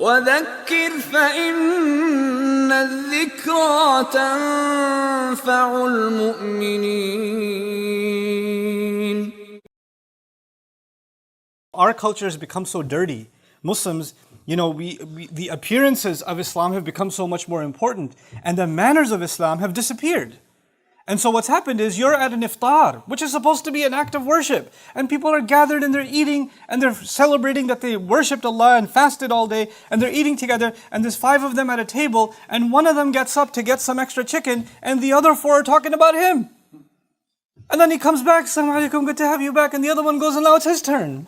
وذكر فإن الذكرى تنفع المؤمنين. Our culture has become so dirty. Muslims, the appearances of Islam have become so much more important, and the manners of Islam have disappeared. And so what's happened is you're at an iftar, which is supposed to be an act of worship, and people are gathered and they're eating and they're celebrating that they worshipped Allah and fasted all day, and they're eating together, and there's 5 of them at a table, and one of them gets up to get some extra chicken, and the other 4 are talking about him. And then he comes back, Assalamu alaikum, good to have you back, and the other one goes, and now it's his turn.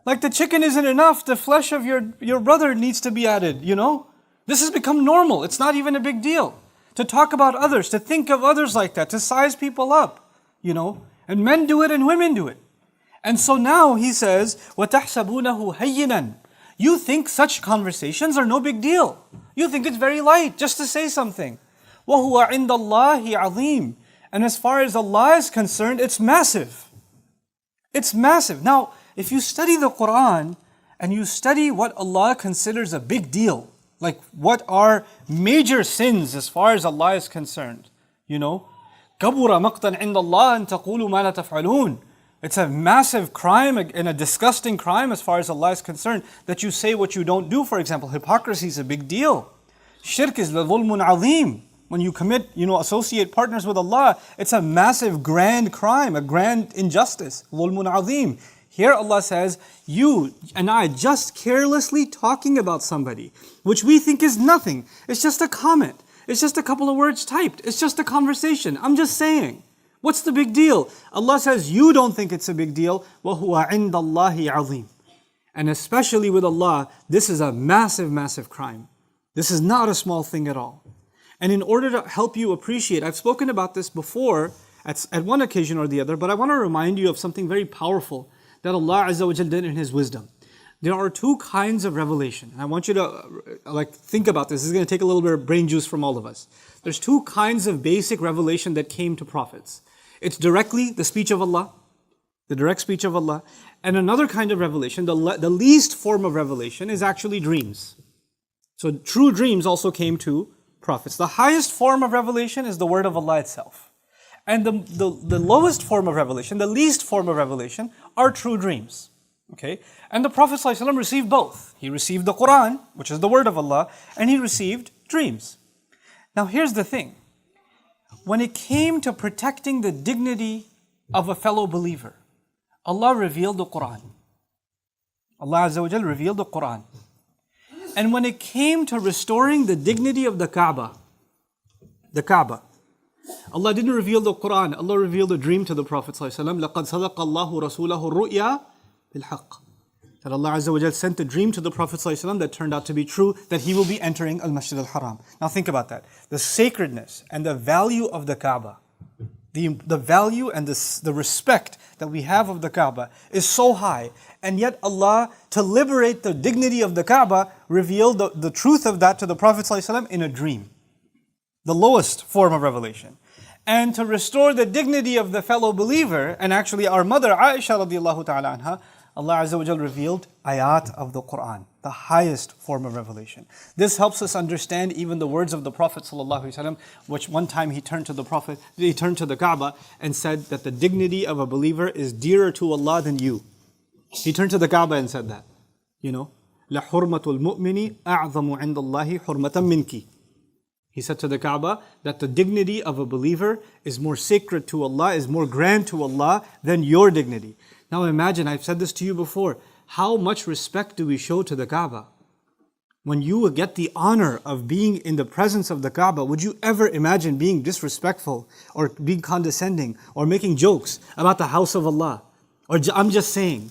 Like the chicken isn't enough, the flesh of your brother needs to be added, This has become normal, it's not even a big deal. To talk about others, to think of others like that, to size people up, And men do it and women do it. And so now he says, وَتَحْسَبُونَهُ هَيِّنًا. You think such conversations are no big deal. You think it's very light, just to say something. وَهُوَ عِنْدَ اللَّهِ عَظِيمٌ. And as far as Allah is concerned, it's massive. It's massive. Now, if you study the Qur'an, and you study what Allah considers a big deal, like what are major sins as far as Allah is concerned, كَبُرَ مَقْتًا عِنْدَ اللَّهِ أَن تَقُولُوا مَا لَا تَفْعَلُونَ. It's a massive crime and a disgusting crime as far as Allah is concerned, that you say what you don't do. For example, hypocrisy is a big deal. Shirk is لَظُلْمٌ عَظِيمٌ. When you commit, associate partners with Allah, it's a massive, grand crime, a grand injustice. ظُلْمٌ عَظِيمٌ. Here Allah says, you and I just carelessly talking about somebody, which we think is nothing. It's just a comment. It's just a couple of words typed. It's just a conversation. I'm just saying. What's the big deal? Allah says, you don't think it's a big deal. وَهُوَ عِنْدَ اللَّهِ عَظِيمٌ. And especially with Allah, this is a massive, massive crime. This is not a small thing at all. And in order to help you appreciate, I've spoken about this before at one occasion or the other, but I want to remind you of something very powerful that Allah Azza wa Jal did in His wisdom. There are 2 kinds of revelation. And I want you to think about this. This is going to take a little bit of brain juice from all of us. There's 2 kinds of basic revelation that came to prophets. It's directly the speech of Allah, the direct speech of Allah. And another kind of revelation, the least form of revelation, is actually dreams. So true dreams also came to prophets. The highest form of revelation is the word of Allah itself. And the lowest form of revelation, the least form of revelation, are true dreams. Okay? And the Prophet ﷺ received both. He received the Qur'an, which is the word of Allah, and he received dreams. Now here's the thing. When it came to protecting the dignity of a fellow believer, Allah revealed the Qur'an. Allah Azza wa Jal revealed the Qur'an. And when it came to restoring the dignity of the Kaaba, Allah didn't reveal the Qur'an, Allah revealed a dream to the Prophet ﷺ. لَقَدْ صَدَقَ اللَّهُ رَسُولَهُ الرُّؤْيَا بِالْحَقِّ. That Allah Azza wa Jal sent a dream to the Prophet ﷺ that turned out to be true, that he will be entering Al-Masjid Al-Haram. Now think about that. The sacredness and the value of the Kaaba, the value and the respect that we have of the Kaaba is so high. And yet Allah, to liberate the dignity of the Kaaba, revealed the truth of that to the Prophet ﷺ in a dream. The lowest form of revelation. And to restore the dignity of the fellow believer, and actually our mother Aisha radiallahu ta'ala anha, Allah Azza wa Jal revealed ayat of the Qur'an, the highest form of revelation. This helps us understand even the words of the Prophet sallallahu alaihi wasallam, which one time he turned to the Kaaba and said that the dignity of a believer is dearer to Allah than you. He turned to the Kaaba and said that. لَحُرْمَةُ الْمُؤْمِنِ أَعْظَمُ عِنْدَ اللَّهِ حُرْمَةً مِنْكِ. He said to the Kaaba that the dignity of a believer is more sacred to Allah, is more grand to Allah than your dignity. Now imagine, I've said this to you before, how much respect do we show to the Kaaba? When you get the honor of being in the presence of the Kaaba, would you ever imagine being disrespectful or being condescending or making jokes about the house of Allah? Or I'm just saying,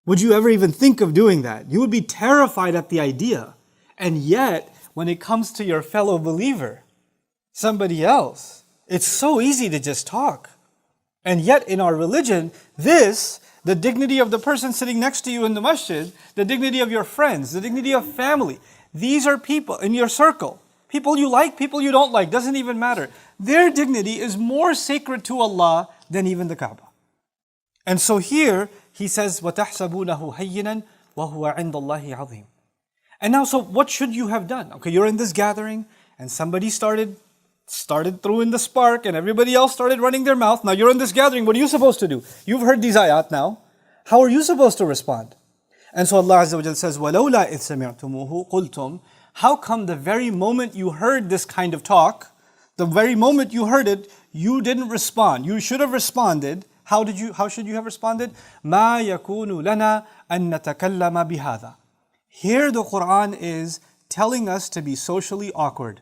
would you ever even think of doing that? You would be terrified at the idea. And yet, when it comes to your fellow believer, somebody else, it's so easy to just talk. And yet in our religion, the dignity of the person sitting next to you in the masjid, the dignity of your friends, the dignity of family, these are people in your circle. People you like, people you don't like, doesn't even matter. Their dignity is more sacred to Allah than even the Kaaba. And so here, he says, وَتَحْسَبُونَهُ هَيِّنًا وَهُوَ عِنْدَ اللَّهِ عَظِيمٌ. And now, so what should you have done? Okay, you're in this gathering and somebody started throwing the spark and everybody else started running their mouth. Now you're in this gathering, what are you supposed to do? You've heard these ayat now. How are you supposed to respond? And so Allah Azza wa Jalla says, وَلَوْلَا إِذْ سَمِعْتُمُوهُ قُلْتُمْ. How come the very moment you heard this kind of talk, the very moment you heard it, you didn't respond? You should have responded. How should you have responded? مَا يَكُونُ لَنَا أَن نَتَكَلَّمَ بِهَذَا. Here the Qur'an is telling us to be socially awkward.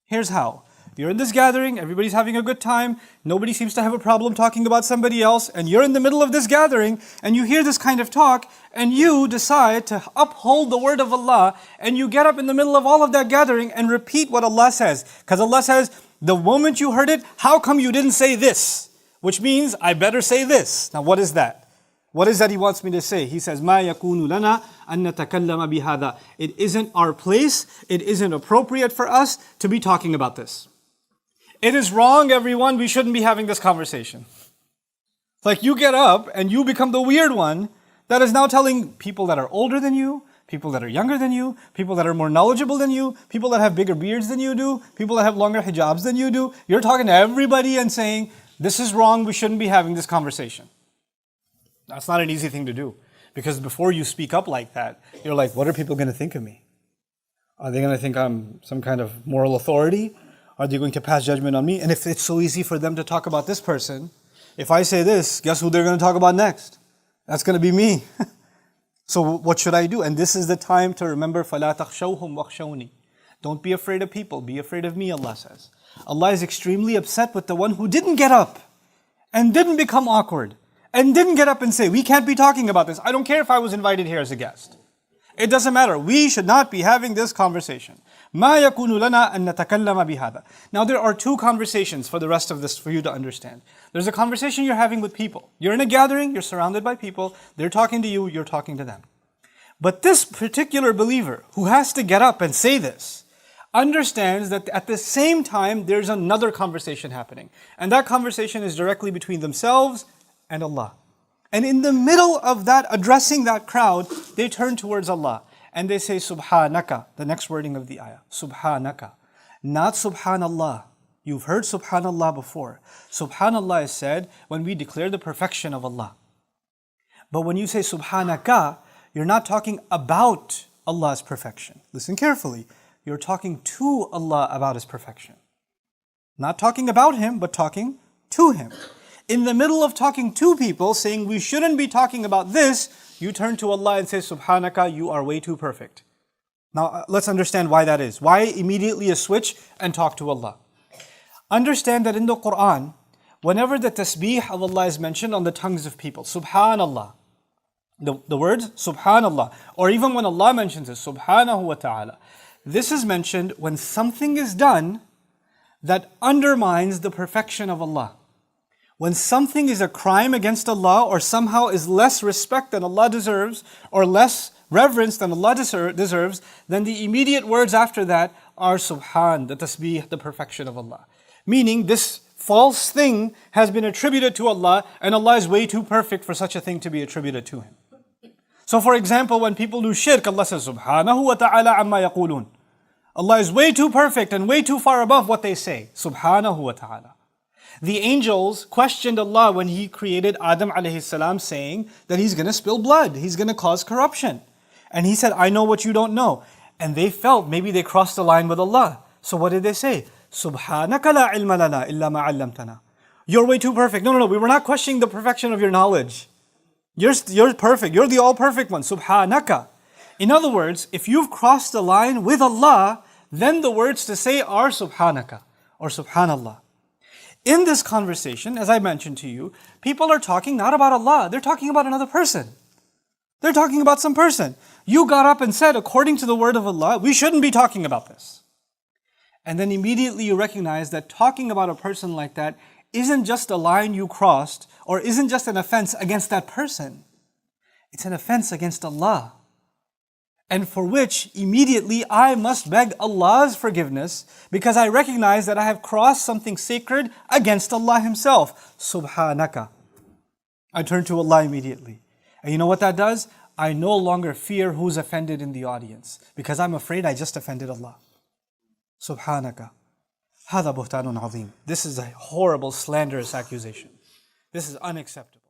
Here's how. You're in this gathering, everybody's having a good time, nobody seems to have a problem talking about somebody else, and you're in the middle of this gathering, and you hear this kind of talk, and you decide to uphold the word of Allah, and you get up in the middle of all of that gathering and repeat what Allah says. Because Allah says, the moment you heard it, how come you didn't say this? Which means, I better say this. Now what is that? What is that He wants me to say? He says, مَا يَكُونُ لَنَا أَن نَتَكَلَّمَ بِهَذَا. It isn't our place, it isn't appropriate for us to be talking about this. It is wrong, everyone, we shouldn't be having this conversation. Like you get up and you become the weird one that is now telling people that are older than you, people that are younger than you, people that are more knowledgeable than you, people that have bigger beards than you do, people that have longer hijabs than you do. You're talking to everybody and saying, this is wrong, we shouldn't be having this conversation. That's not an easy thing to do. Because before you speak up like that, you're like, what are people going to think of me? Are they going to think I'm some kind of moral authority? Are they going to pass judgment on me? And if it's so easy for them to talk about this person, if I say this, guess who they're going to talk about next? That's going to be me. So what should I do? And this is the time to remember, فَلَا تَخْشَوْهُمْ وَخْشَوْنِي. Don't be afraid of people, be afraid of me, Allah says. Allah is extremely upset with the one who didn't get up and didn't become awkward and didn't get up and say, we can't be talking about this. I don't care if I was invited here as a guest. It doesn't matter. We should not be having this conversation. مَا يَكُونُ لَنَا أَن نَتَكَلَّمَ بِهَذَا. Now there are two conversations for the rest of this for you to understand. There's a conversation you're having with people. You're in a gathering, you're surrounded by people, they're talking to you, you're talking to them. But this particular believer who has to get up and say this, understands that at the same time there's another conversation happening. And that conversation is directly between themselves and Allah. And in the middle of that, addressing that crowd, they turn towards Allah and they say, Subhanaka, the next wording of the ayah, Subhanaka, not Subhanallah. You've heard Subhanallah before. Subhanallah is said when we declare the perfection of Allah. But when you say Subhanaka, you're not talking about Allah's perfection. Listen carefully. You're talking to Allah about His perfection. Not talking about Him, but talking to Him. In the middle of talking to people, saying we shouldn't be talking about this, you turn to Allah and say, Subhanaka, you are way too perfect. Now, let's understand why that is. Why immediately a switch and talk to Allah? Understand that in the Qur'an, whenever the tasbih of Allah is mentioned on the tongues of people, Subhanallah, the word Subhanallah, or even when Allah mentions it, Subhanahu wa ta'ala, this is mentioned when something is done that undermines the perfection of Allah. When something is a crime against Allah or somehow is less respect than Allah deserves or less reverence than Allah deserves, then the immediate words after that are Subhan, the tasbih, the perfection of Allah. Meaning this false thing has been attributed to Allah and Allah is way too perfect for such a thing to be attributed to Him. So for example, when people do shirk, Allah says, Subhanahu wa ta'ala amma yaqulun. Allah is way too perfect and way too far above what they say. Subhanahu wa ta'ala. The angels questioned Allah when He created Adam alayhi salam, saying that He's going to spill blood, He's going to cause corruption. And He said, I know what you don't know. And they felt maybe they crossed the line with Allah. So what did they say? Subhanaka la ilma lana illa ma 'allamtana. You're way too perfect. No, we were not questioning the perfection of your knowledge. You're perfect. You're the all-perfect one. Subhanaka. In other words, if you've crossed the line with Allah, then the words to say are Subhanaka or Subhanallah. In this conversation, as I mentioned to you, people are talking not about Allah, they're talking about another person. They're talking about some person. You got up and said, according to the word of Allah, we shouldn't be talking about this. And then immediately you recognize that talking about a person like that isn't just a line you crossed or isn't just an offense against that person. It's an offense against Allah. And for which immediately I must beg Allah's forgiveness because I recognize that I have crossed something sacred against Allah Himself. Subhanaka. I turn to Allah immediately. And you know what that does? I no longer fear who's offended in the audience because I'm afraid I just offended Allah. Subhanaka. هذا بهتان عظيم. This is a horrible, slanderous accusation. This is unacceptable.